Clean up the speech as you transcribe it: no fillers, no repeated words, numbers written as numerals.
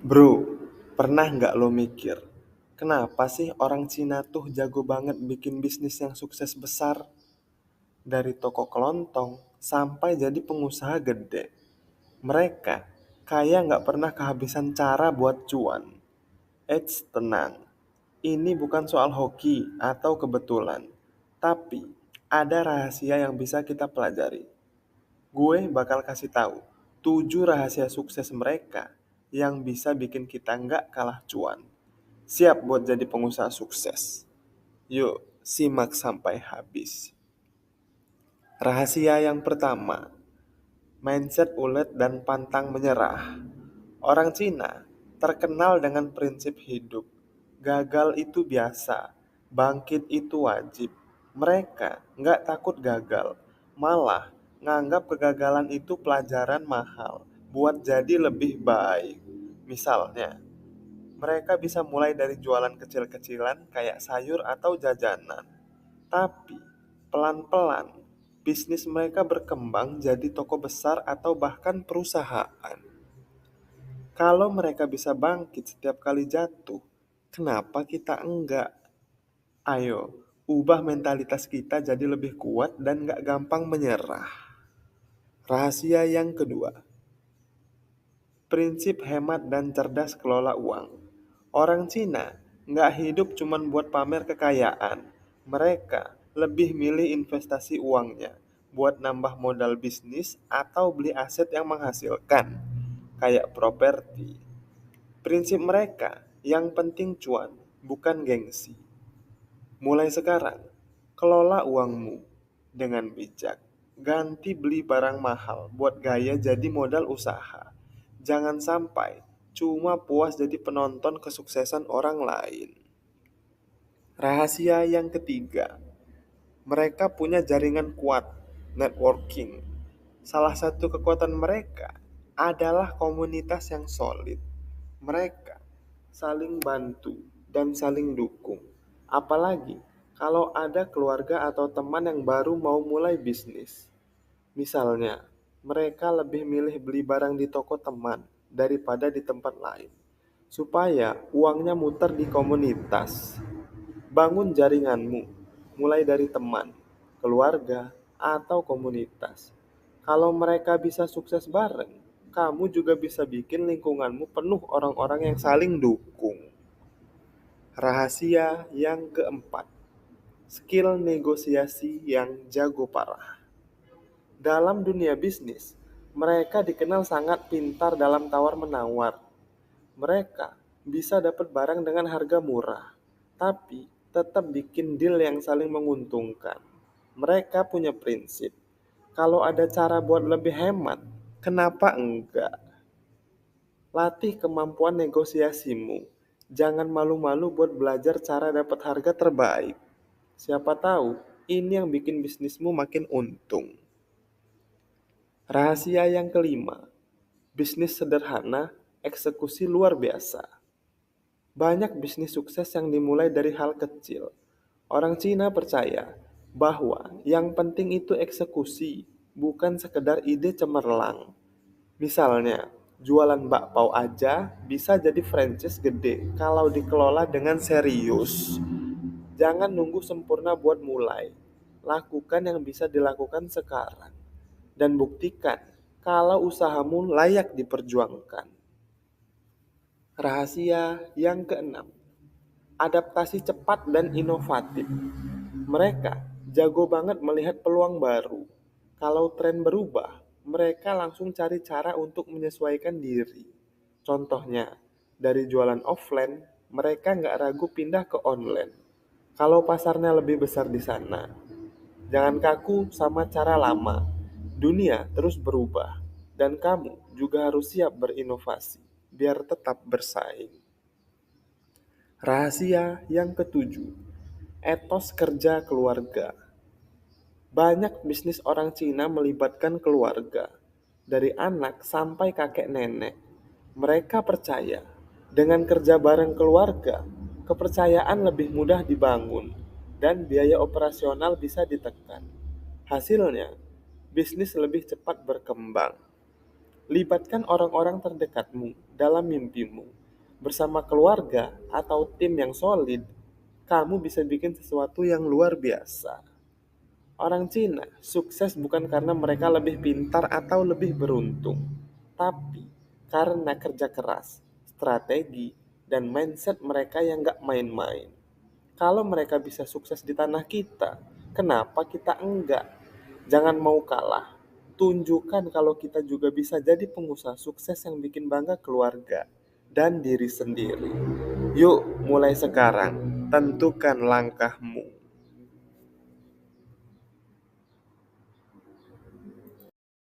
Bro, pernah nggak lo mikir, kenapa sih orang Cina tuh jago banget bikin bisnis yang sukses besar? Dari toko kelontong sampai jadi pengusaha gede. Mereka kayak nggak pernah kehabisan cara buat cuan. Eits, tenang. Ini bukan soal hoki atau kebetulan. Tapi ada rahasia yang bisa kita pelajari. Gue bakal kasih tahu 7 rahasia sukses mereka yang bisa bikin kita nggak kalah cuan. Siap buat jadi pengusaha sukses? Yuk, simak sampai habis. Rahasia yang pertama, mindset ulet dan pantang menyerah. Orang Cina terkenal dengan prinsip hidup. Gagal itu biasa, bangkit itu wajib. Mereka nggak takut gagal, malah nganggap kegagalan itu pelajaran mahal buat jadi lebih baik. Misalnya, mereka bisa mulai dari jualan kecil-kecilan kayak sayur atau jajanan. Tapi pelan-pelan bisnis mereka berkembang jadi toko besar atau bahkan perusahaan. Kalau mereka bisa bangkit setiap kali jatuh, kenapa kita enggak? Ayo, ubah mentalitas kita jadi lebih kuat dan nggak gampang menyerah. Rahasia yang kedua, prinsip hemat dan cerdas kelola uang. Orang Cina nggak hidup cuma buat pamer kekayaan. Mereka lebih milih investasi uangnya buat nambah modal bisnis atau beli aset yang menghasilkan, kayak properti. Prinsip mereka yang penting cuan, bukan gengsi. Mulai sekarang, kelola uangmu dengan bijak. Ganti beli barang mahal buat gaya jadi modal usaha. Jangan sampai cuma puas jadi penonton kesuksesan orang lain. Rahasia yang ketiga, mereka punya jaringan kuat, networking. Salah satu kekuatan mereka adalah komunitas yang solid. Mereka saling bantu dan saling dukung. Apalagi kalau ada keluarga atau teman yang baru mau mulai bisnis. Misalnya, mereka lebih milih beli barang di toko teman daripada di tempat lain. Supaya uangnya muter di komunitas. Bangun jaringanmu, mulai dari teman, keluarga, atau komunitas. Kalau mereka bisa sukses bareng, kamu juga bisa bikin lingkunganmu penuh orang-orang yang saling dukung. Rahasia yang keempat, skill negosiasi yang jago parah. Dalam dunia bisnis, mereka dikenal sangat pintar dalam tawar-menawar. Mereka bisa dapat barang dengan harga murah, tapi tetap bikin deal yang saling menguntungkan. Mereka punya prinsip, kalau ada cara buat lebih hemat, kenapa enggak? Latih kemampuan negosiasimu. Jangan malu-malu buat belajar cara dapat harga terbaik. Siapa tahu, ini yang bikin bisnismu makin untung. Rahasia yang kelima, bisnis sederhana, eksekusi luar biasa. Banyak bisnis sukses yang dimulai dari hal kecil. Orang Cina percaya bahwa yang penting itu eksekusi, bukan sekedar ide cemerlang. Misalnya, jualan bakpao aja bisa jadi franchise gede kalau dikelola dengan serius. Jangan nunggu sempurna buat mulai. Lakukan yang bisa dilakukan sekarang. Dan buktikan kalau usahamu layak diperjuangkan. Rahasia yang keenam, adaptasi cepat dan inovatif. Mereka jago banget melihat peluang baru. Kalau tren berubah, mereka langsung cari cara untuk menyesuaikan diri. Contohnya, dari jualan offline, mereka nggak ragu pindah ke online. Kalau pasarnya lebih besar di sana, jangan kaku sama cara lama. Dunia terus berubah, dan kamu juga harus siap berinovasi, biar tetap bersaing. Rahasia yang ketujuh, etos kerja keluarga. Banyak bisnis orang Cina melibatkan keluarga, dari anak sampai kakek nenek. Mereka percaya, dengan kerja bareng keluarga, kepercayaan lebih mudah dibangun, dan biaya operasional bisa ditekan. Hasilnya, bisnis lebih cepat berkembang. Libatkan orang-orang terdekatmu dalam mimpimu. Bersama keluarga atau tim yang solid, kamu bisa bikin sesuatu yang luar biasa. Orang Cina sukses bukan karena mereka lebih pintar atau lebih beruntung, tapi karena kerja keras, strategi, dan mindset mereka yang gak main-main. Kalau mereka bisa sukses di tanah kita, kenapa kita enggak? Jangan mau kalah. Tunjukkan kalau kita juga bisa jadi pengusaha sukses yang bikin bangga keluarga dan diri sendiri. Yuk, mulai sekarang, tentukan langkahmu.